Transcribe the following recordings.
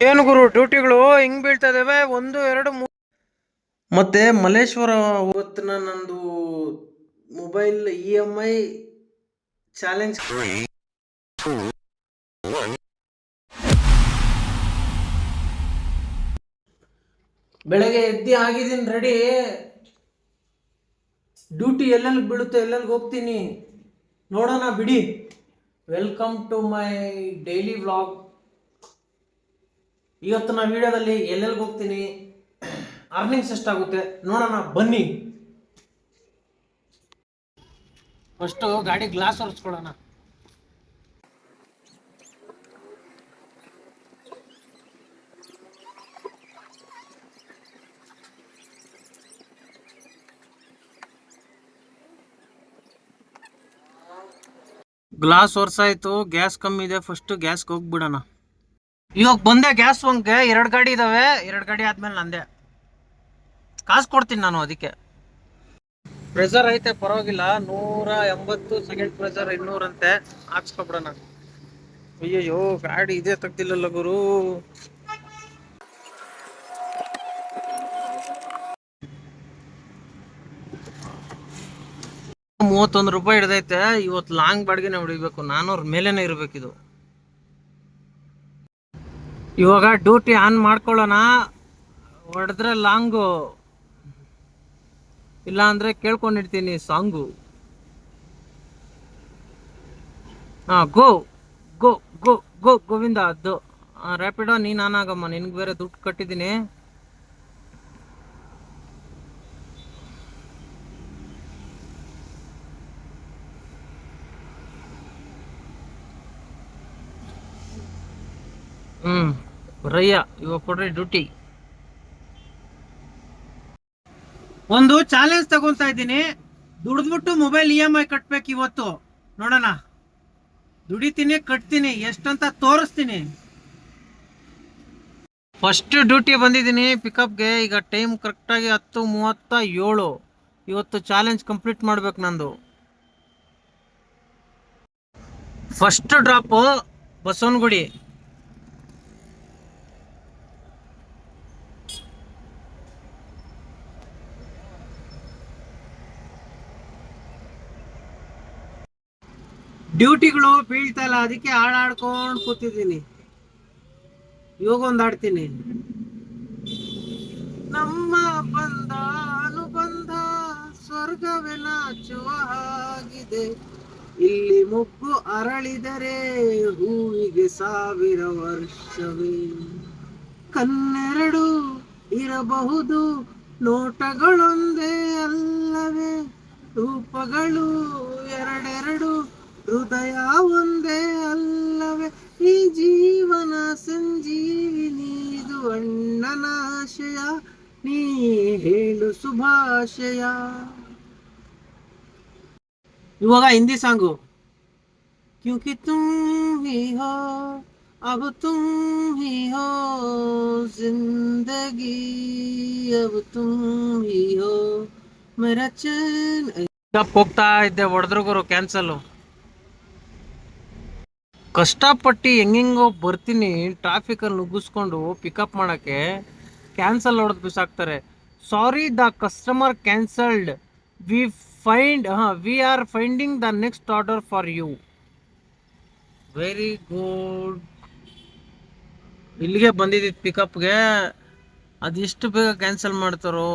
ಏನು ಗುರು ಡ್ಯೂಟಿಗಳು ಹಿಂಗ್ ಬೀಳ್ತಾ ಇದಾವೆ, 1 2 3. ಮತ್ತೆ ಮಲ್ಲೇಶ್ವರ ಇವತ್ತಿನ ನಂದು ಮೊಬೈಲ್ EMI ಚಾಲೆಂಜ್. ಬೆಳಗ್ಗೆ ಎದ್ದಿ ಆಗಿದ್ದೀನಿ ರೆಡಿ. ಡ್ಯೂಟಿ ಎಲ್ಲೆಲ್ಲಿ ಬೀಳುತ್ತೆ, ಎಲ್ಲೆಲ್ಲಿ ಹೋಗ್ತೀನಿ ನೋಡೋಣ ಬಿಡಿ. Welcome to my daily vlog. ಇವತ್ತಿನ ವಿಡಿಯೋದಲ್ಲಿ ಎಲ್ಲೆಲ್ಲಿಗೆ ಹೋಗ್ತೀನಿ, ಅರ್ನಿಂಗ್ಸ್ ಎಷ್ಟಾಗುತ್ತೆ ನೋಡೋಣ ಬನ್ನಿ. ಫಸ್ಟು ಗಾಡಿ ಗ್ಲಾಸ್ ಒರೆಸ್ಕೊಳ್ಳೋಣ. ಗ್ಲಾಸ್ ಒರ್ಸಾಯ್ತು, ಗ್ಯಾಸ್ ಕಮ್ಮಿ ಇದೆ. ಫಸ್ಟ್ ಗ್ಯಾಸ್ಗೆ ಹೋಗ್ಬಿಡೋಣ. ಇವಾಗ ಬಂದೆ ಗ್ಯಾಸ್ ಬಂಕ್ಗೆ. 2 ಗಾಡಿ ಇದಾವೆ, 2 ಗಾಡಿ ಆದ್ಮೇಲೆ ನಂದೆ. ಕಾಸು ಕೊಡ್ತೀನಿ ನಾನು ಅದಕ್ಕೆ. ಪ್ರೆಷರ್ ಐತೆ ಪರವಾಗಿಲ್ಲ, 180 ಸೆಕೆಂಡ್ ಪ್ರೆಷರ್ 200 ಅಂತೆ. ಹಾಕ್ಸ್ಕೊಬಿಡೋಣ. ಅಯ್ಯಯ್ಯೋ ಗಾಡಿ ಇದೇ ತೆಗ್ದಿಲ್ಲಲ್ಲ ಗುರು. ₹31 ಹಿಡ್ದೈತೆ. ಇವತ್ತು ಲಾಂಗ್ ಬಾಡಿಗೆನೆ ಹೊಡಿಬೇಕು, 400 ಮೇಲೇನೆ ಇರ್ಬೇಕಿದು. ಇವಾಗ ಡ್ಯೂಟಿ ಆನ್ ಮಾಡ್ಕೊಳ್ಳೋಣ. ಹೊಡೆದ್ರೆ ಲಾಂಗು, ಇಲ್ಲ ಅಂದ್ರೆ ಕೇಳ್ಕೊಂಡಿರ್ತೀನಿ ಸಾಂಗು. ಗೋ ಗೋ ಗೋ ಗೋ ಗೋವಿಂದ. ಅದು ರ್ಯಾಪಿಡೋ ನೀನ್ ಆನ್ ಆಗಮ್ಮ, ನಿನ್ಗೆ ಬೇರೆ ದುಡ್ಡು ಕಟ್ಟಿದ್ದೀನಿ. ರಯ್ಯ ಇವಾಗ ಕೊಡ್ರಿ ಡ್ಯೂಟಿ. ಒಂದು ಚಾಲೆಂಜ್ ತಗೊಳ್ತಾ ಇದ್ದೀನಿ. ದುಡಿದ್ಬಿಟ್ಟು ಮೊಬೈಲ್ EMI ಕಟ್ಬೇಕು ಇವತ್ತು. ನೋಡೋಣ, ದುಡಿತೀನಿ ಕಟ್ತೀನಿ ಎಷ್ಟಂತ ತೋರಿಸ್ತೀನಿ. ಫಸ್ಟ್ ಡ್ಯೂಟಿ ಬಂದಿದ್ದೀನಿ ಪಿಕಪ್ಗೆ. ಈಗ ಟೈಮ್ ಕರೆಕ್ಟಾಗಿ 10:37. ಇವತ್ತು ಚಾಲೆಂಜ್ ಕಂಪ್ಲೀಟ್ ಮಾಡ್ಬೇಕು ನಂದು. First drop Basavanagudi. ಡ್ಯೂಟಿಗಳು ಬೀಳ್ತಾ ಇಲ್ಲ, ಅದಕ್ಕೆ ಹಾಡಾಡ್ಕೊಂಡು ಕೂತಿದ್ದೀನಿ. ಇವಾಗ ಒಂದು ಆಡ್ತೀನಿ. ನಮ್ಮ ಬಂಧ ಅನುಬಂಧ ಸ್ವರ್ಗವೇ ನಾಚುವ ಹಾಗಿದೆ, ಇಲ್ಲಿ ಮುಗ್ಗು ಅರಳಿದರೆ ಹೂವಿಗೆ 1000 ವರ್ಷವೇ. ಕಣ್ಣೆರಡು ಇರಬಹುದು, ನೋಟಗಳೊಂದೇ ಅಲ್ಲವೇ, ರೂಪಗಳು ಎರಡೆರಡು, ಹೃದಯ ಒಂದೇ ಅಲ್ಲವೇ. ಈ ಜೀವನ ಸಂಜೀವಿನಿ, ಇದು ಅಣ್ಣನ ಆಶಯ, ನೀ ಹೇಳು ಶುಭಾಶಯ. ಇವಾಗ ಹಿಂದಿ ಸಾಂಗು. ಕ್ಯೂಂಕಿ ತುಮ್ ಹಿ ಹೋ ಅಬ್ ತುಮ್ ಹಿ ಹೋ, ಜಿಂದಗಿ ಅಬ್ ತುಮ್ ಹಿ ಹೋ, ಮೇರಾ ಚೈನ್. ಹೋಗ್ತಾ ಇದ್ದೆ, ಹೊಡೆದ್ರು ಗುರು ಕ್ಯಾನ್ಸಲ್. ಕಷ್ಟಪಟ್ಟು ಹೆಂಗೆಂಗೋ ಬರ್ತೀನಿ, ಟ್ರಾಫಿಕಲ್ಲಿ ನುಗ್ಗಿಸ್ಕೊಂಡು ಪಿಕಪ್ ಮಾಡೋಕ್ಕೆ ಕ್ಯಾನ್ಸಲ್ ಹೊಡೆದು ಬಿಸಾಕ್ತಾರೆ. Sorry, the customer cancelled, we are finding the next order for you. Very good. ಇಲ್ಲಿಗೆ ಬಂದಿದ್ದಿತ್ತು ಪಿಕಪ್ಗೆ, ಅದೆಷ್ಟು ಬೇಗ ಕ್ಯಾನ್ಸಲ್ ಮಾಡ್ತಾರೋ.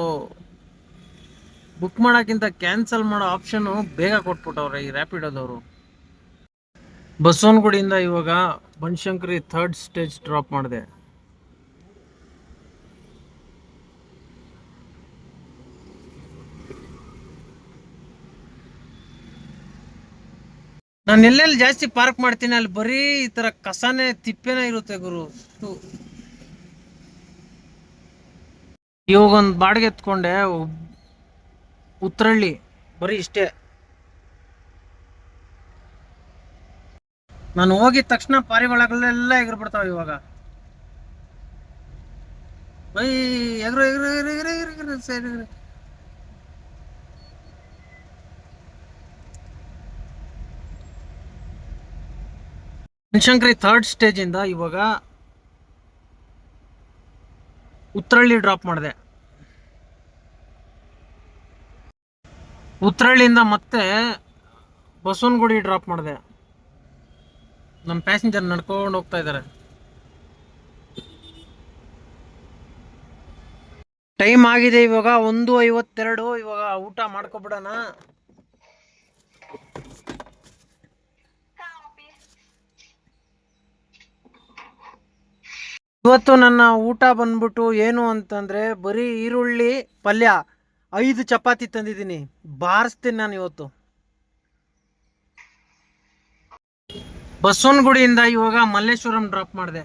ಬುಕ್ ಮಾಡೋಕ್ಕಿಂತ ಕ್ಯಾನ್ಸಲ್ ಮಾಡೋ ಆಪ್ಷನ್ನು ಬೇಗ ಕೊಟ್ಬಿಟ್ಟವ್ರೆ ಈ ರ್ಯಾಪಿಡೋದವರು. ಬಸವನಗುಡಿಯಿಂದ ಇವಾಗ ಬನಶಂಕರಿ 3rd ಸ್ಟೇಜ್ ಡ್ರಾಪ್ ಮಾಡಿದೆ. ನಾನು ಎಲ್ಲೆಲ್ಲಿ ಜಾಸ್ತಿ ಪಾರ್ಕ್ ಮಾಡ್ತೀನಿ ಅಲ್ಲಿ ಬರೀ ಈ ತರ ಕಸನೇ ತಿಪ್ಪೆನೇ ಇರುತ್ತೆ ಗುರು. ಇವಾಗ ಒಂದು ಬಾಡಿಗೆ ಎತ್ಕೊಂಡೆ, ಉತ್ರಳ್ಳಿ, ಬರೀ ಇಷ್ಟೇ. ನಾನು ಹೋಗಿದ ತಕ್ಷಣ ಪಾರಿವಾಳಗಳೆಲ್ಲ ಎಗರ್ಬಿಡ್ತಾವ. ಇವಾಗ ಎಗ್ರು ಎಗ್ರು ಎಗ್ರು ಎಗ್ರು ಎಗ್ರು ಸೈಡ್. ಬನಶಂಕರಿ 3rd ಸ್ಟೇಜ್ ಇಂದ ಇವಾಗ ಉತ್ರಳ್ಳಿ ಡ್ರಾಪ್ ಮಾಡಿದೆ. ಉತ್ರಳ್ಳಿಯಿಂದ ಮತ್ತೆ ಬಸವನಗುಡಿ ಡ್ರಾಪ್ ಮಾಡಿದೆ. ನಮ್ಮ ಪ್ಯಾಸೆಂಜರ್ ನಡ್ಕೊಂಡು ಹೋಗ್ತಾ ಇದ್ದಾರೆ. ಟೈಮ್ ಆಗಿದೆ ಇವಾಗ 1:52. ಇವಾಗ ಊಟ ಮಾಡ್ಕೊಬಿಡೋಣ. ಇವತ್ತು ನನ್ನ ಊಟ ಬಂದ್ಬಿಟ್ಟು ಏನು ಅಂತಂದ್ರೆ ಬರೀ ಈರುಳ್ಳಿ ಪಲ್ಯ, 5 ಚಪಾತಿ ತಂದಿದ್ದೀನಿ. ಬಾರಿಸ್ತೀನಿ ನಾನು ಇವತ್ತು. ಬಸವನಗುಡಿಯಿಂದ ಇವಾಗ ಮಲ್ಲೇಶ್ವರಂ ಡ್ರಾಪ್ ಮಾಡಿದೆ.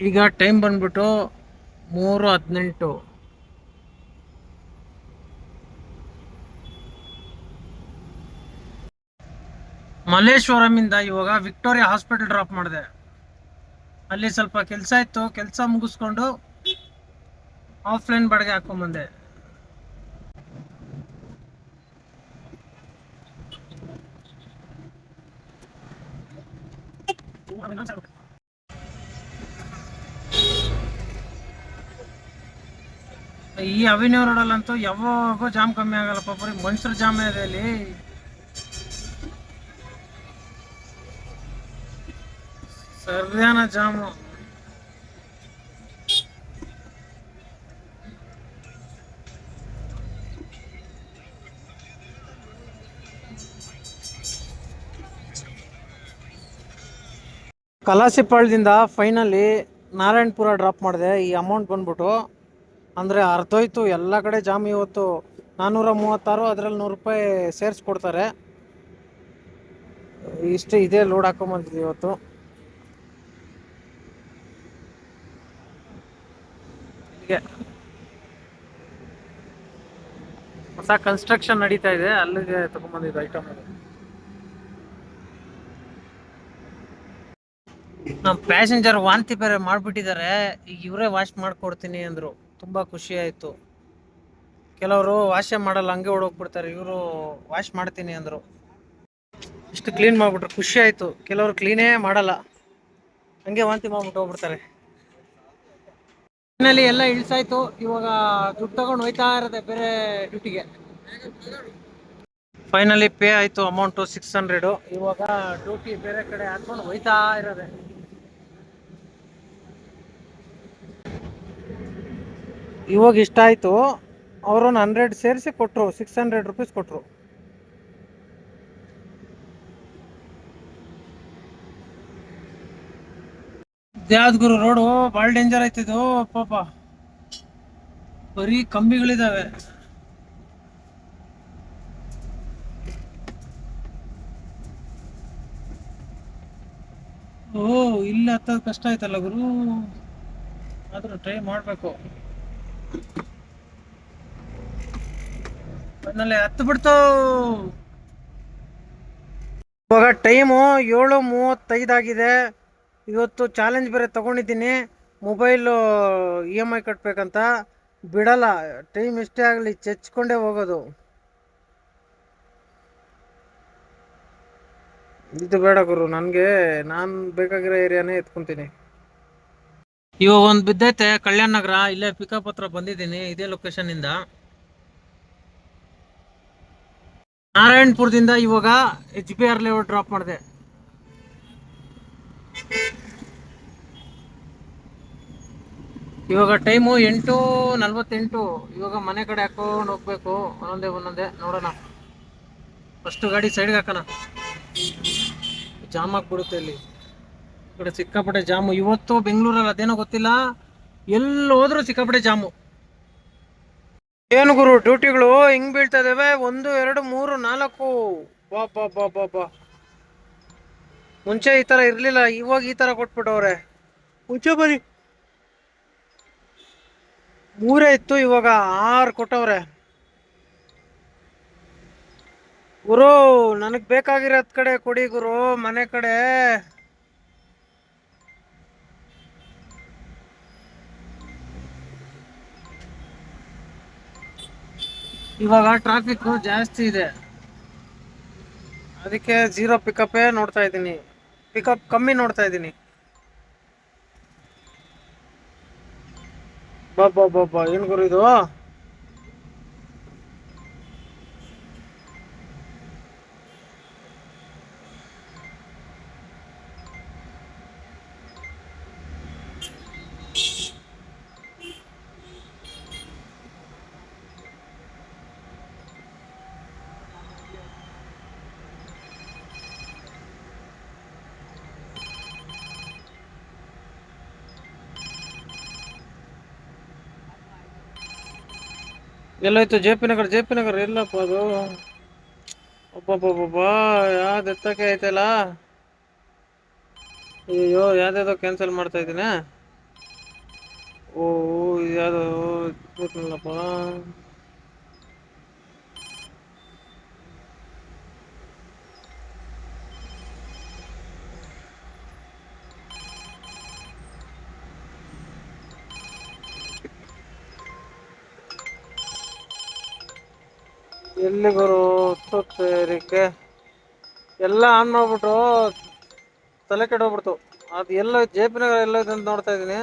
ಈಗ ಟೈಮ್ ಬಂದ್ಬಿಟ್ಟು 3:18. ಮಲ್ಲೇಶ್ವರಮಿಂದ ಇವಾಗ ವಿಕ್ಟೋರಿಯಾ ಹಾಸ್ಪಿಟಲ್ ಡ್ರಾಪ್ ಮಾಡಿದೆ. ಅಲ್ಲಿ ಸ್ವಲ್ಪ ಕೆಲಸ ಇತ್ತು, ಕೆಲಸ ಮುಗಿಸ್ಕೊಂಡು ಆಫ್ಲೈನ್ ಬಾಡಿಗೆ ಹಾಕೊಂಡ್ಬಂದೆ. ಈ ಅವಿನ್ಯೂ ರೋಡಲ್ಲಂತೂ ಯಾವಾಗೋ ಜಾಮ್ ಕಮ್ಮಿ ಆಗಲ್ಲಪ್ಪ, ಬರೀ ಮನುಷ್ಯರ ಜಾಮೇ ಇದೆ ಅಲ್ಲಿ. ಸರಿಯಾನ ಜಾಮು. ಕಲಾಸಿಪಾಳ್ಯದಿಂದ ಫೈನಲಿ ನಾರಾಯಣಪುರ ಡ್ರಾಪ್ ಮಾಡಿದೆ. ಈ ಅಮೌಂಟ್ ಬಂದ್ಬಿಟ್ಟು ಅಂದರೆ ಅರ್ಧೋಯ್ತು. ಎಲ್ಲ ಕಡೆ ಜಾಮ್ ಇವತ್ತು. 436, ಅದರಲ್ಲಿ 100 ರೂಪಾಯಿ ಸೇರಿಸ್ಕೊಡ್ತಾರೆ. ಇಷ್ಟೇ ಇದೇ ಲೋಡ್ ಹಾಕೊಂಬಂದಿದ್ವಿ ಇವತ್ತು. ಹೊಸ ಕನ್ಸ್ಟ್ರಕ್ಷನ್ ನಡೀತಾ ಇದೆ, ಅಲ್ಲಿಗೆ ತಗೊಂಡ್ಬಂದಿದ್ದು ಐಟಮ್. ನಮ್ಮ ಪ್ಯಾಸೆಂಜರ್ ವಾಂತಿ ಬೇರೆ ಮಾಡಿಬಿಟ್ಟಿದ್ದಾರೆ. ಈಗ ಇವರೇ ವಾಶ್ ಮಾಡ್ಕೊಡ್ತೀನಿ ಅಂದರು. ತುಂಬ ಖುಷಿ ಆಯಿತು. ಕೆಲವರು ವಾಶೇ ಮಾಡಲ್ಲ, ಹಂಗೆ ಹೊಡೋಗ್ಬಿಡ್ತಾರೆ. ಇವರು ವಾಶ್ ಮಾಡ್ತೀನಿ ಅಂದರು. ಇಷ್ಟು ಕ್ಲೀನ್ ಮಾಡಿಬಿಟ್ರು, ಖುಷಿ ಆಯಿತು. ಕೆಲವರು ಕ್ಲೀನೇ ಮಾಡಲ್ಲ, ಹಂಗೆ ವಾಂತಿ ಮಾಡ್ಬಿಟ್ಟು ಹೋಗ್ಬಿಡ್ತಾರೆ. ಫೈನಲಿ ಎಲ್ಲ ಇಳಿಸಾಯ್ತು. ಇವಾಗ ದುಡ್ಡು ತಗೊಂಡು ಹೋಯ್ತಾ ಇರೋದೆ ಬೇರೆ ಡ್ಯೂಟಿಗೆ. ಫೈನಲಿ ಪೇ ಆಯಿತು ಅಮೌಂಟು 600. ಇವಾಗ ಡ್ಯೂಟಿ ಬೇರೆ ಕಡೆ ಹಾಕೊಂಡು ಹೋಯ್ತಾ ಇರೋದೆ. ಇವಾಗ ಇಷ್ಟ ಆಯಿತು. ಅವರೊಂದು 100 ಸೇರಿಸಿ ಕೊಟ್ಟರು, 600 ರೂಪೀಸ್ ಕೊಟ್ಟರು. ಯಾವ್ದು ಗುರು ರೋಡು ಭಾಳ ಡೇಂಜರ್ ಆಯ್ತಿದ್ದು ಪಾಪ. ಬರೀ ಕಂಬಿಗಳಿದಾವೆ. ಓ, ಇಲ್ಲಿ ಹತ್ತೋದು ಕಷ್ಟ ಆಯ್ತಲ್ಲ ಗುರು. ಆದ್ರೂ ಟ್ರೈ ಮಾಡಬೇಕು. ಆಮೇಲೆ ಹತ್ತು ಬಿಡ್ತು. ಇವಾಗ ಟೈಮು 7:35 ಆಗಿದೆ. ಇವತ್ತು ಚಾಲೆಂಜ್ ಬೇರೆ ತಗೊಂಡಿದ್ದೀನಿ, ಮೊಬೈಲು EMI ಕಟ್ಟಬೇಕಂತ. ಬಿಡಲ್ಲ, ಟೈಮ್ ಎಷ್ಟೇ ಆಗಲಿ ಚಚ್ಕೊಂಡೇ ಹೋಗೋದು. ಇದು ಬೇಡ ಗುರು ನನಗೆ, ನಾನು ಬೇಕಾಗಿರೋ ಏರಿಯಾನೇ ಎತ್ಕೊಂತೀನಿ. ಇವಾಗ ಒಂದು ಬಿದ್ದೈತೆ ಕಲ್ಯಾಣ ನಗರ, ಇಲ್ಲೇ ಪಿಕಪ್ ಹತ್ರ ಬಂದಿದ್ದೀನಿ. ಇದೇ ಲೊಕೇಶನ್ನಿಂದ ನಾರಾಯಣಪುರದಿಂದ ಇವಾಗ HBR ಲೇಔಟ್ ಡ್ರಾಪ್ ಮಾಡಿದೆ. ಇವಾಗ ಟೈಮು 8:48. ಇವಾಗ ಮನೆ ಕಡೆ ಹಾಕೊಂಡು ಹೋಗ್ಬೇಕು. ಒಂದೊಂದೇ ನೋಡೋಣ. ಫಸ್ಟ್ ಗಾಡಿ ಸೈಡ್ಗೆ ಹಾಕೋಣ, ಜಾಮ್ ಆಗಿಬಿಡುತ್ತೆ ಇಲ್ಲಿ. ಈ ಕಡೆ ಸಿಕ್ಕಾಪಟ್ಟೆ ಜಾಮು ಇವತ್ತು ಬೆಂಗಳೂರಲ್ಲಿ. ಅದೇನೋ ಗೊತ್ತಿಲ್ಲ, ಎಲ್ಲಿ ಹೋದ್ರೂ ಸಿಕ್ಕಾಪಟ್ಟೆ ಜಾಮು. ಏನು ಗುರು ಡ್ಯೂಟಿಗಳು ಹಿಂಗ್ ಬೀಳ್ತಾ ಇದಾವೆ. 1, 2, 3, 4. ಬಾ. ಮುಂಚೆ ಈ ತರ ಇರ್ಲಿಲ್ಲ, ಇವಾಗ ಈ ತರ ಕೊಟ್ಬಿಟ್ಟವ್ರೆ. ಮುಂಚೆ ಬರೀ 3 ಇತ್ತು, ಇವಾಗ 6 ಕೊಟ್ಟವ್ರೆ. ಗುರು ನನಗ್ ಬೇಕಾಗಿರೋದ್ ಕಡೆ ಕೊಡಿ ಗುರು, ಮನೆ ಕಡೆ. ಇವಾಗ ಟ್ರಾಫಿಕ್ ಜಾಸ್ತಿ ಇದೆ, ಅದಕ್ಕೆ 0 ಪಿಕಪ್ಪೇ ನೋಡ್ತಾ ಇದ್ದೀನಿ. ಪಿಕಪ್ ಕಮ್ಮಿ ನೋಡ್ತಾ ಇದ್ದೀನಿ. ಬಾಬಾ ಏನ್ ಗುರು ಇದು? ಎಲ್ಲೋಯ್ತು? ಜೆ ಪಿ ನಗರ್ ಎಲ್ಲಪ್ಪ ಅದು? ಒಬ್ಬೊಬ್ಬೊಬ್ಬ ಯಾವ್ದು ಎತ್ತಕ್ಕೆ ಐತಲ್ಲ. ಅಯ್ಯೋ ಯಾವ್ದಾವ್ದೋ ಕ್ಯಾನ್ಸಲ್ ಮಾಡ್ತಾ ಇದ್ದೀನಿ. ಓ ಯಾವ್ದು ಇಟ್ಬಿಟ್ನಲ್ಲಪ್ಪ. ಎಲ್ಲಿ ಗುರು ಸೇರಿಕೆ ಎಲ್ಲ ಆನ್ ಮಾಡ್ಬಿಟ್ಟು ತಲೆ ಕೆಡೋಗ್ಬಿಡ್ತು. ಅದು ಎಲ್ಲ ಜೆ ಪಿ ನಗರ್ ಎಲ್ಲೋಯ್ತು ಅಂತ ನೋಡ್ತಾ ಇದೀನಿ.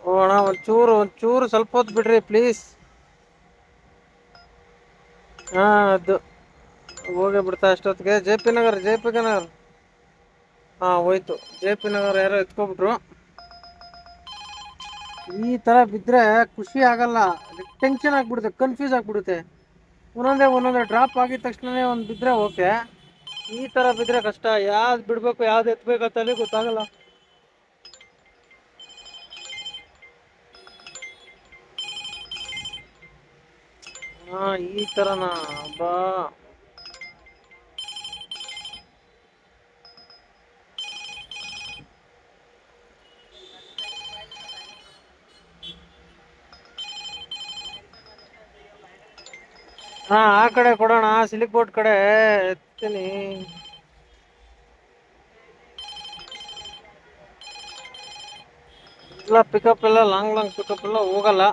ಓ ಅಣ್ಣ ಒಂಚೂರು ಸ್ವಲ್ಪ ಹೊತ್ತು ಬಿಡ್ರಿ ಪ್ಲೀಸ್. ಹಾ ಅದು ಹೋಗೇ ಬಿಡ್ತಾ ಅಷ್ಟೊತ್ತಿಗೆ. ಜೆ ಪಿ ನಗರ್ ಹಾ ಹೋಯ್ತು. ಜೆ ಪಿ ನಗರ್ ಯಾರೋ ಎತ್ಕೊಬಿಟ್ರು. ಈ ತರ ಬಿದ್ರೆ ಖುಷಿ ಆಗಲ್ಲ, ಟೆನ್ಷನ್ ಆಗ್ಬಿಡುತ್ತೆ, ಕನ್ಫ್ಯೂಸ್ ಆಗ್ಬಿಡುತ್ತೆ. ಒಂದೊಂದೇ ಡ್ರಾಪ್ ಆಗಿದ ತಕ್ಷಣನೇ ಒಂದ್ ಬಿದ್ರೆ ಓಕೆ. ಈ ತರ ಬಿದ್ರೆ ಕಷ್ಟ. ಯಾವ್ದು ಬಿಡ್ಬೇಕು ಯಾವ್ದು ಎತ್ಬೇಕು ಅಂತಲೇ ಗೊತ್ತಾಗಲ್ಲ. ಹಾ ಈ ತರನಾ? ಬಾ ಹಾ ಆ ಕಡೆ ಕೊಡೋಣ, ಸಿಲಿಕ್ ಬೋರ್ಡ್ ಕಡೆ ಎತ್ತೀನಿ. ಇಲ್ಲ ಪಿಕಪ್ ಎಲ್ಲ ಲಾಂಗ್ ಪಿಕಪ್ ಎಲ್ಲ ಹೋಗಲ್ಲ.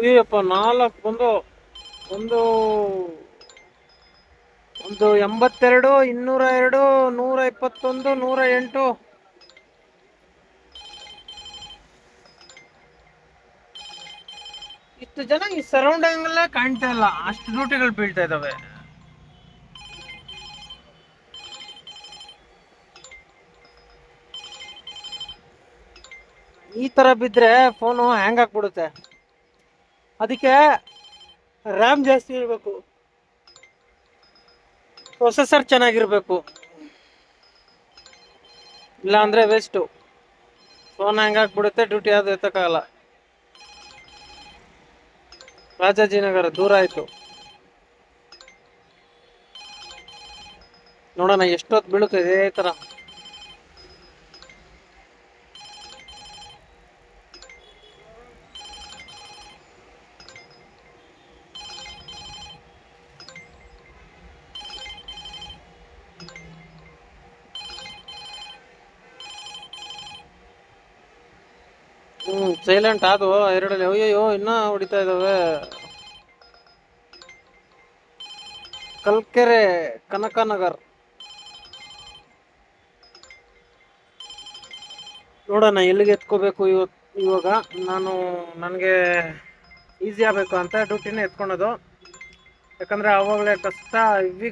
ಅಯ್ಯಪ್ಪ 4 ಬಂದು ಒಂದು 82, 202, 121, 108. ಇಷ್ಟು ಜನ ಈ ಸರೌಂಡಿಂಗ್ ಅಲ್ಲೇ ಕಾಣ್ತಾ ಇಲ್ಲ, ಅಷ್ಟು ಡ್ಯೂಟಿಗಳು ಬೀಳ್ತಾ ಇದಾವೆ. ಈ ತರ ಬಿದ್ರೆ ಫೋನು ಹ್ಯಾಂಗ್ ಆಗ್ಬಿಡುತ್ತೆ. ಅದಕ್ಕೆ ರ್ಯಾಮ್ ಜಾಸ್ತಿ ಇರಬೇಕು, ಪ್ರೊಸೆಸರ್ ಚೆನ್ನಾಗಿರ್ಬೇಕು. ಇಲ್ಲ ಅಂದ್ರೆ ವೇಸ್ಟು. ಫೋನ್ ಹ್ಯಾಂಗ್ ಆಗ್ಬಿಡುತ್ತೆ, ಡ್ಯೂಟಿ ಯಾವ್ದು ಎತ್ತಕ್ಕಾಗಲ್ಲ. ರಾಜಾಜಿನಗರ ದೂರ ಆಯ್ತು. ನೋಡೋಣ ಎಷ್ಟೊತ್ತು ಬೀಳುತ್ತೆ ಇದೇ ತರ. ಸೈಲೆಂಟ್ ಆದವು ಎರಡಲ್ಲಿ. ಅಯ್ಯೋ ಇನ್ನ ಹೊಡಿತಾ ಇದಾವೆ. ಕಲ್ಕೆರೆ ಕನಕನಗರ್. ನೋಡೋಣ ಎಲ್ಲಿಗೆ ಎತ್ಕೋಬೇಕು ಇವಾಗ. ನನಗೆ ಈಸಿ ಆಗಬೇಕು ಅಂತ ಡ್ಯೂಟಿನೇ ಎತ್ಕೊಳೋದು. ಯಾಕಂದ್ರೆ ಅವಾಗಲೇ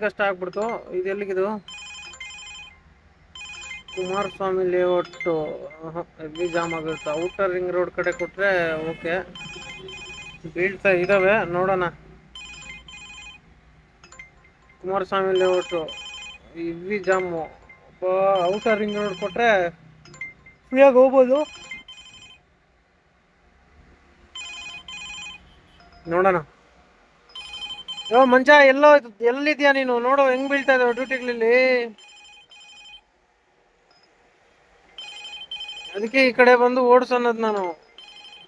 ಕಷ್ಟ ಆಗ್ಬಿಡ್ತು. ಇದು ಎಲ್ಲಿಗಿದು? ಕುಮಾರಸ್ವಾಮಿ ಲೇಔಟ್ ಹೆವಿ ಜಾಮ್ ಆಗುತ್ತೆ. ಔಟರ್ ರಿಂಗ್ ರೋಡ್ ಕಡೆ ಕೊಟ್ರೆ ಓಕೆ. ಬೀಳ್ತಾ ಇದಾವೆ, ನೋಡೋಣ. Kumaraswamy layout heavy jam. Outer ring road ಕೊಟ್ರೆ ಫ್ರೀಯಾಗಿ ಹೋಗ್ಬೋದು. ನೋಡೋಣ. ಮಂಚ ಎಲ್ಲಿದ್ಯಾ ನೀನು? ನೋಡು ಹೆಂಗ್ ಬೀಳ್ತಾ ಇದಾವೆ ಡ್ಯೂಟಿಗಳಲ್ಲಿ. ಅದಕ್ಕೆ ಈ ಕಡೆ ಬಂದು ಓಡಿಸೋನದ್ ನಾನು.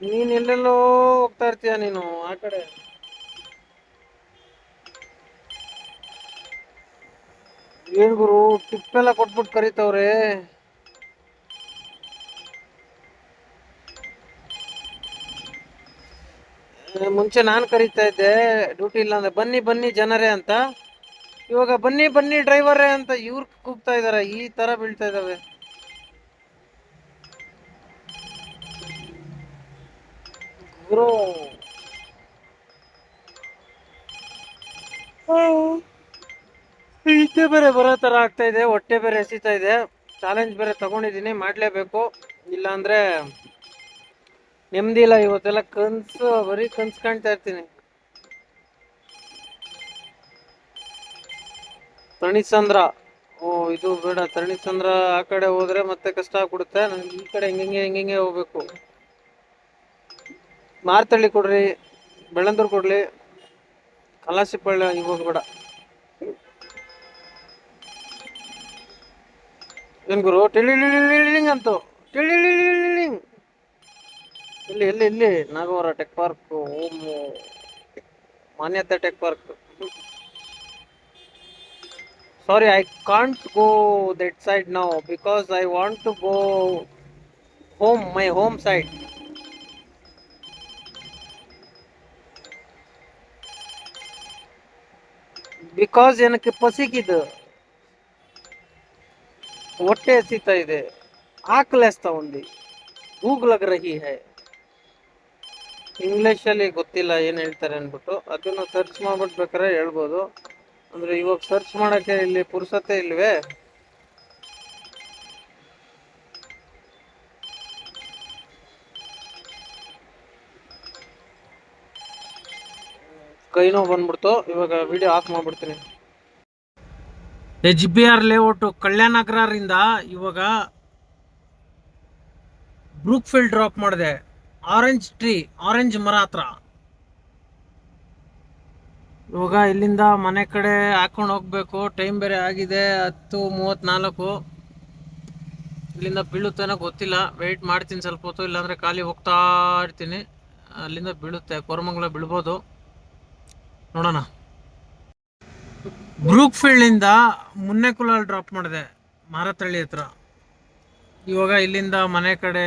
ನೀನ್ ಎಲ್ಲೆಲ್ಲೋ ಹೋಗ್ತಾ ಇರ್ತೀಯ ನೀನು ಆ ಕಡೆ. ಏನ್ ಗುರು ಟಿಪ್ ಎಲ್ಲ ಕೊಟ್ಬಿಟ್ಟು ಕರೀತವ್ರೆ. ಮುಂಚೆ ನಾನು ಕರೀತಾ ಇದ್ದೆ ಡ್ಯೂಟಿ ಇಲ್ಲ ಅಂದ್ರೆ, ಬನ್ನಿ ಬನ್ನಿ ಜನರೇ ಅಂತ. ಇವಾಗ ಬನ್ನಿ ಬನ್ನಿ ಡ್ರೈವರೇ ಅಂತ ಇವ್ರು ಕೂಗ್ತಾ ಇದಾರೆ. ಈ ತರ ಬೀಳ್ತಾ ಇದಾವೆ. ಗುರು ನಿದ್ದೆ ಬೇರೆ ಬರೋ ತರ ಆಗ್ತಾ ಇದೆ, ಹೊಟ್ಟೆ ಬೇರೆ ಎಸಿತಾ ಇದೆ. ಚಾಲೆಂಜ್ ಬೇರೆ ತಗೊಂಡಿದ್ದೀನಿ, ಮಾಡ್ಲೇಬೇಕು. ಇಲ್ಲಾಂದ್ರೆ ನೆಮ್ಮದಿ ಇಲ್ಲ. ಇವತ್ತೆಲ್ಲ ಕನ್ಸು, ಬರೀ ಕನ್ಸ್ ಕಾಣ್ತಾ ಇರ್ತೀನಿ. ತಣಿಸಂದ್ರ, ಓ ಇದು ಬೇಡ. ತಣಿಸಂದ್ರ ಆ ಕಡೆ ಹೋದ್ರೆ ಮತ್ತೆ ಕಷ್ಟ ಆಗ್ಬಿಡುತ್ತೆ. ನನ್ಗೆ ಈ ಕಡೆ ಹೆಂಗೆ ಹೋಗ್ಬೇಕು. ಮಾರ್ತಳ್ಳಿ ಕೊಡ್ರಿ, ಬೆಳ್ಳಂದೂರು ಕೊಡ್ಲಿ, ಕಲಾಸಿಪಳ್ಳಿ ಈಗ ಹೋಗ್ಬೇಡ. ಏನ್ ಗುರು ಟಿಳಿಳಿಳಿಳಿಂಗ್ ಅಂತು, ಟಿಳಿಳಿಳಿಳಿಂಗ್. ಇಲ್ಲಿ ನಾಗವರ ಟೆಕ್ ಪಾರ್ಕ್, ಓಂ ಮಾನ್ಯತೆ tech park. Sorry, I can't go that side now because I want to go home, my home side. Because எனக்கு ಪಸಿಕಿದು, ಹೊಟ್ಟೆ ಹಸಿತಾ ಇದೆ, ಆಕಲೇಸ್ತಾ ఉంది, ಭೂಕ್ ಲಗ್ ರಹಿ ಹೈ. ಇಂಗ್ಲಿಷಲ್ಲಿ ಗೊತ್ತಿಲ್ಲ ಏನು ಹೇಳ್ತಾರೆ ಅಂದ್ಬಿಟ್ಟು ಅದನ್ನ ಸರ್ಚ್ ಮಾಡ್ಬಿಟ್ಟು ಬೇಕಾದ್ರೆ ಹೇಳ್ಬೋದು. ಅಂದ್ರೆ ಇವಾಗ ಸರ್ಚ್ ಮಾಡಕ್ಕೆ ಇಲ್ಲಿ ಪುರ್ಸತ್ತೆ ಇಲ್ವೇ. ಕೈ ನೋವು ಬಂದ್ಬಿಡ್ತು. ಇವಾಗ ವಿಡಿಯೋ ಆಫ್ ಮಾಡ್ಬಿಡ್ತೀನಿ. HBR ಲೇಔಟ್ ಕಲ್ಯಾಣನಗರದಿಂದ ಇವಾಗ ಬ್ರೂಕ್ ಫೀಲ್ಡ್ ಡ್ರಾಪ್ ಮಾಡಿದೆ. ಆರೆಂಜ್ ಟ್ರೀ, ಆರೆಂಜ್ ಮರ ಹತ್ರ. ಇವಾಗ ಇಲ್ಲಿಂದ ಮನೆ ಕಡೆ ಹಾಕೊಂಡು ಹೋಗ್ಬೇಕು. ಟೈಮ್ ಬೇರೆ ಆಗಿದೆ 10:34. ಇಲ್ಲಿಂದ ಬೀಳುತ್ತೇನೋ ಗೊತ್ತಿಲ್ಲ, ವೆಯ್ಟ್ ಮಾಡ್ತೀನಿ ಸ್ವಲ್ಪ ಹೊತ್ತು. ಇಲ್ಲಾಂದ್ರೆ ಖಾಲಿ ಹೋಗ್ತಾ ಇರ್ತೀನಿ. ಅಲ್ಲಿಂದ ಬೀಳುತ್ತೆ, ಕೋರಮಂಗಲ ಬೀಳ್ಬೋದು, ನೋಡೋಣ. ಬ್ರೂಕ್ ಫೀಲ್ಡಿಂದ ಮುನ್ನೆಕುಲಲ್ಲಿ ಡ್ರಾಪ್ ಮಾಡಿದೆ, ಮಾರತಳ್ಳಿ ಹತ್ರ. ಇವಾಗ ಇಲ್ಲಿಂದ ಮನೆ ಕಡೆ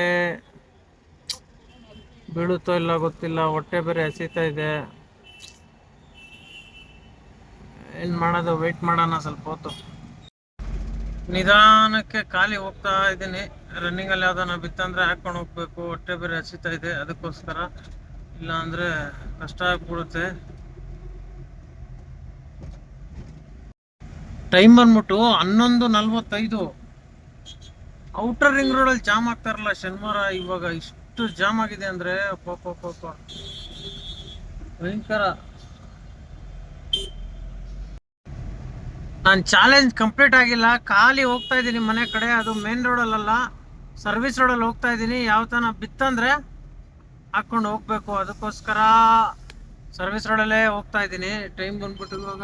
ಬೀಳುತ್ತೋ ಇಲ್ಲ ಗೊತ್ತಿಲ್ಲ. ಹೊಟ್ಟೆ ಬೇರೆ ಹಸಿತಾ ಇದೆ. ಏನು ಮಾಡೋದು, ವೆಯ್ಟ್ ಮಾಡೋಣ ಸ್ವಲ್ಪ ಹೊತ್ತು. ನಿಧಾನಕ್ಕೆ ಖಾಲಿ ಹೋಗ್ತಾ ಇದ್ದೀನಿ. ರನ್ನಿಂಗಲ್ಲಿ ಯಾವ್ದಾನ ಬಿತ್ತಂದ್ರೆ ಹಾಕೊಂಡು ಹೋಗ್ಬೇಕು. ಹೊಟ್ಟೆ ಬೇರೆ ಹಸಿತಾ ಇದೆ, ಅದಕ್ಕೋಸ್ಕರ. ಇಲ್ಲ ಅಂದ್ರೆ ಕಷ್ಟ ಆಗ್ಬಿಡುತ್ತೆ. ಟೈಮ್ ಬಂದ್ಬಿಟ್ಟು 11:45. ಔಟರ್ ರಿಂಗ್ ರೋಡಲ್ಲಿ ಜಾಮ್ ಆಗ್ತಾರಲ್ಲ ಶನಿವಾರ, ಇವಾಗ ಇಷ್ಟು ಜಾಮ್ ಆಗಿದೆ ಅಂದ್ರೆ ಪಾಪ ಭಯಂಕರ. ನಾನು ಚಾಲೆಂಜ್ ಕಂಪ್ಲೀಟ್ ಆಗಿಲ್ಲ, ಖಾಲಿ ಹೋಗ್ತಾ ಇದ್ದೀನಿ ಮನೆ ಕಡೆ. ಅದು ಮೇನ್ ರೋಡಲ್ಲ, ಸರ್ವಿಸ್ ರೋಡಲ್ಲಿ ಹೋಗ್ತಾ ಇದ್ದೀನಿ. ಯಾವ ತನ ಬಿತ್ತಂದ್ರೆ ಹಾಕೊಂಡು ಹೋಗ್ಬೇಕು, ಅದಕ್ಕೋಸ್ಕರ ಸರ್ವಿಸ್ ರೋಡಲ್ಲೇ ಹೋಗ್ತಾ ಇದ್ದೀನಿ. ಟೈಮ್ ಬಂದ್ಬಿಟ್ಟು ಇವಾಗ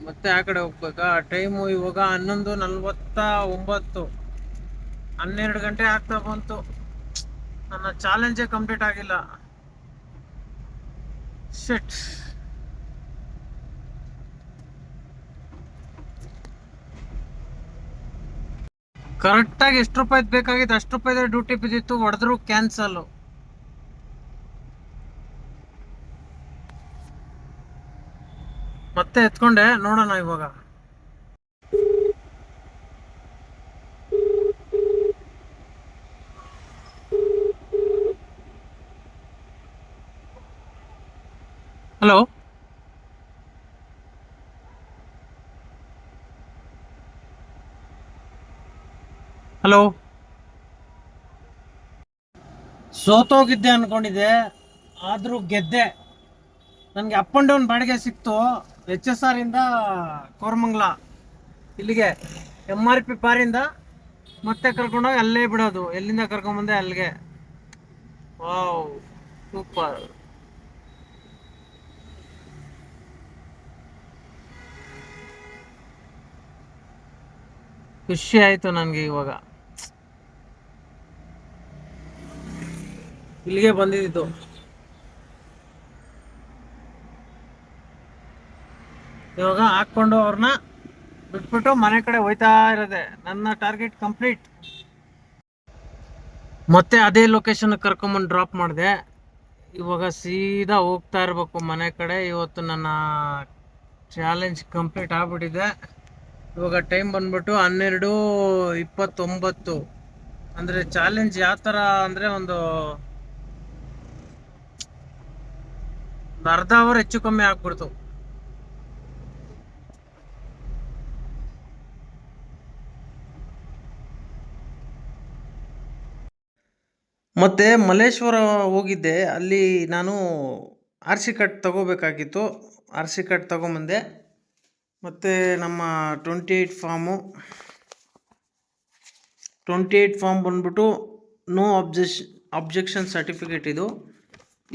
ಮತ್ತೆ ಆ ಕಡೆ ಹೋಗ್ಬೇಕಾ. ಟೈಮು ಇವಾಗ 11:49, 12 ಗಂಟೆ ಆಗ್ತಾ ಬಂತು. ನನ್ನ ಚಾಲೆಂಜೇ ಕಂಪ್ಲೀಟ್ ಆಗಿಲ್ಲ. ಶಿಟ್. ಕರೆಕ್ಟಾಗಿ ಎಷ್ಟು ರೂಪಾಯಿ ಬೇಕಾಗಿತ್ತು ಅಷ್ಟು ರೂಪಾಯಿ ಡ್ಯೂಟಿ ಬಿದ್ದಿತ್ತು, ಹೊಡೆದ್ರು ಕ್ಯಾನ್ಸಲ್. ಮತ್ತೆ ಎತ್ಕೊಂಡೆ, ನೋಡೋಣ ಇವಾಗ. Hello, hello. ಸೋತೋಗಿದ್ದೆ ಅನ್ಕೊಂಡಿದ್ದೆ, ಆದ್ರೂ ಗೆದ್ದೆ. ನನಗೆ ಅಪ್ ಅಂಡ್ ಡೌನ್ ಬಾಡಿಗೆ ಸಿಕ್ತು. HSR ಇಂದ ಕೋರಮಂಗಲ ಇಲ್ಲಿಗೆ, MRP ಬಾರಿಂದ ಮತ್ತೆ ಕರ್ಕೊಂಡೋಗಿ ಅಲ್ಲೇ ಬಿಡೋದು. ಎಲ್ಲಿಂದ ಕರ್ಕೊಂಬಂದೆ ಅಲ್ಲಿಗೆ. Wow, super. ಖುಷಿ ಆಯ್ತು ನನಗೆ. ಇವಾಗ ಇಲ್ಲಿಗೆ ಬಂದಿದ್ದು. ಇವಾಗ ಹಾಕ್ಕೊಂಡು ಅವ್ರನ್ನ ಬಿಟ್ಬಿಟ್ಟು ಮನೆ ಕಡೆ ಹೋಯ್ತಾ ಇರೋದೆ. ನನ್ನ ಟಾರ್ಗೆಟ್ ಕಂಪ್ಲೀಟ್. ಮತ್ತೆ ಅದೇ ಲೊಕೇಶನ್ ಕರ್ಕೊಂಬಂದು ಡ್ರಾಪ್ ಮಾಡಿದೆ. ಇವಾಗ ಸೀದಾ ಹೋಗ್ತಾ ಇರಬೇಕು ಮನೆ ಕಡೆ. ಇವತ್ತು ನನ್ನ ಚಾಲೆಂಜ್ ಕಂಪ್ಲೀಟ್ ಆಗ್ಬಿಟ್ಟಿದೆ. ಇವಾಗ ಟೈಮ್ ಬಂದ್ಬಿಟ್ಟು 12:29. ಅಂದರೆ ಚಾಲೆಂಜ್ ಯಾವ ಥರ ಅಂದರೆ ಒಂದು ಒಂದು ಅರ್ಧ ಅವರ್ ಹೆಚ್ಚು ಕಮ್ಮಿ ಆಗ್ಬಿಡ್ತು. ಮತ್ತು ಮಲ್ಲೇಶ್ವರ ಹೋಗಿದ್ದೆ. ಅಲ್ಲಿ ನಾನು ಆರ್ ಸಿ ಕಾರ್ಡ್ ತಗೋಬೇಕಾಗಿತ್ತು. ಆರ್ ಸಿ ಕಾರ್ಡ್ ತಗೊಂಬಂದೆ. ಮತ್ತು ನಮ್ಮ 28 ಫಾರ್ಮ್ ಬಂದ್ಬಿಟ್ಟು ನೋ ಅಬ್ಜೆಕ್ಷನ್ ಸರ್ಟಿಫಿಕೇಟ್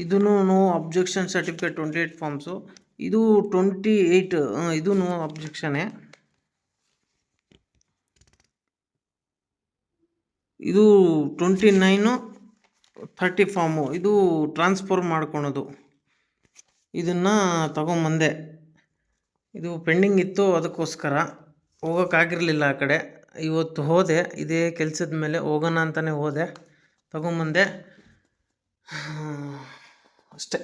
ಇದೂ ನೋ ಅಬ್ಜೆಕ್ಷನ್ ಸರ್ಟಿಫಿಕೇಟ್ 28 ಫಾರ್ಮ್ಸು. ಇದು 28 ಇದು ನೋ ಅಬ್ಜೆಕ್ಷನ್ನೇ. ಇದು 29 30 ಫಾರ್ಮು, ಇದು ಟ್ರಾನ್ಸ್ಫರ್ ಮಾಡ್ಕೊಳೋದು. ಇದನ್ನು ತಗೊಂಬಂದೆ. ಇದು ಪೆಂಡಿಂಗ್ ಇತ್ತು, ಅದಕ್ಕೋಸ್ಕರ ಹೋಗೋಕ್ಕಾಗಿರಲಿಲ್ಲ ಆ ಕಡೆ. ಇವತ್ತು ಹೋದೆ, ಇದೇ ಕೆಲಸದ ಮೇಲೆ ಹೋಗೋಣ ಅಂತಲೇ ಹೋದೆ, ತಗೊಂಬಂದೆ ಅಷ್ಟೇ.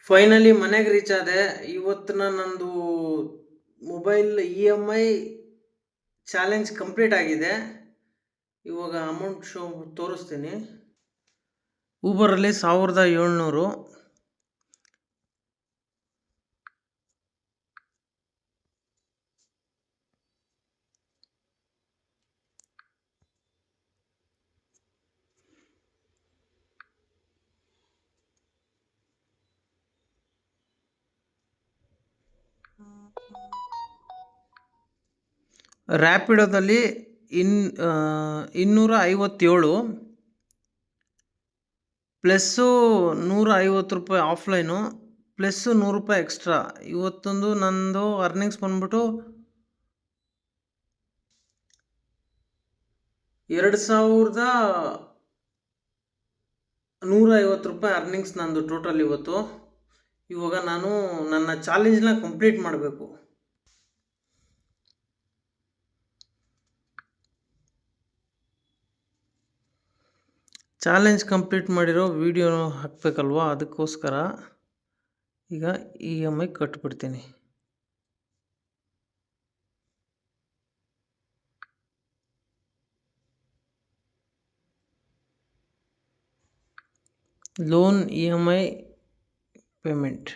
ಫೈನಲಿ ಮನೆಗೆ ರೀಚ್ ಆದೆ. ಇವತ್ತಿನ ನಂದು ಮೊಬೈಲ್ EMI ಚಾಲೆಂಜ್ ಕಂಪ್ಲೀಟ್ ಆಗಿದೆ. ಇವಾಗ ಅಮೌಂಟ್ ತೋರಿಸ್ತೀನಿ. ಊಬರಲ್ಲಿ 1700, ರ್ಯಾಪಿಡೋದಲ್ಲಿ 257 ಪ್ಲಸ್ಸು 150 ರೂಪಾಯಿ ಆಫ್ಲೈನು, ಪ್ಲಸ್ಸು 100 ರೂಪಾಯಿ ಎಕ್ಸ್ಟ್ರಾ. ಇವತ್ತೊಂದು ನಂದು ಅರ್ನಿಂಗ್ಸ್ ಬಂದ್ಬಿಟ್ಟು 2150 ರೂಪಾಯಿ ಅರ್ನಿಂಗ್ಸ್ ನಂದು ಟೋಟಲ್ ಇವತ್ತು. ಇವಾಗ ನಾನು ನನ್ನ ಚಾಲೆಂಜ್ನ ಕಂಪ್ಲೀಟ್ ಮಾಡಬೇಕು. ಚಾಲೆಂಜ್ ಕಂಪ್ಲೀಟ್ ಮಾಡಿರೋ ವಿಡಿಯೋ ಹಾಕಬೇಕಲ್ವ, ಅದಕ್ಕೋಸ್ಕರ ಈಗ EMI ಕಟ್ಬಿಡ್ತೀನಿ. Loan EMI payment,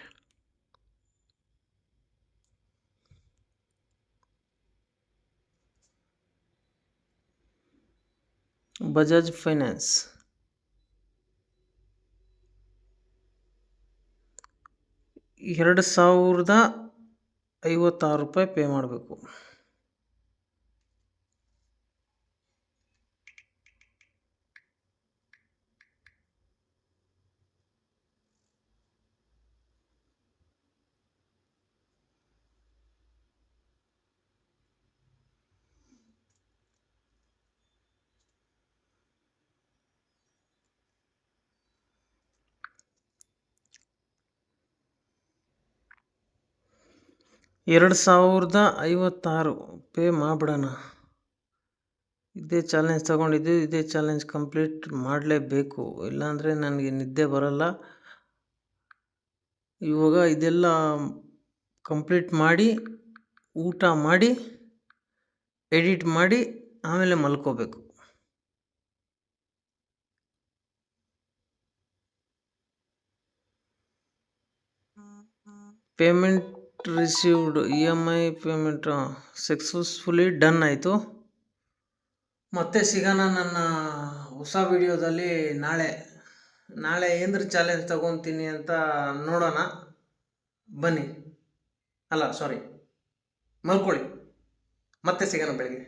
Bajaj finance, ₹2056 pay ಮಾಡಬೇಕು. $2056 ಪೇ ಮಾಡಿಬಿಡೋಣ. ಇದೇ ಚಾಲೆಂಜ್ ತಗೊಂಡಿದ್ದು, ಇದೇ ಚಾಲೆಂಜ್ ಕಂಪ್ಲೀಟ್ ಮಾಡಲೇಬೇಕು, ಇಲ್ಲಾಂದರೆ ನನಗೆ ನಿದ್ದೆ ಬರಲ್ಲ. ಇವಾಗ ಇದೆಲ್ಲ ಕಂಪ್ಲೀಟ್ ಮಾಡಿ, ಊಟ ಮಾಡಿ, ಎಡಿಟ್ ಮಾಡಿ ಆಮೇಲೆ ಮಲ್ಕೋಬೇಕು. Payment received, EMI payment successfully done ಆಯಿತು. ಮತ್ತೆ ಸಿಗೋಣ ನನ್ನ ಹೊಸ ವಿಡಿಯೋದಲ್ಲಿ ನಾಳೆ ಏನ್ರ ಚಾಲೆಂಜ್ ತಗೊತೀನಿ ಅಂತ ನೋಡೋಣ. ಬನ್ನಿ, ಅಲ್ಲ ಸಾರಿ, ಮಲ್ಕೊಳ್ಳಿ. ಮತ್ತೆ ಸಿಗೋಣ ಬೆಳಗ್ಗೆ.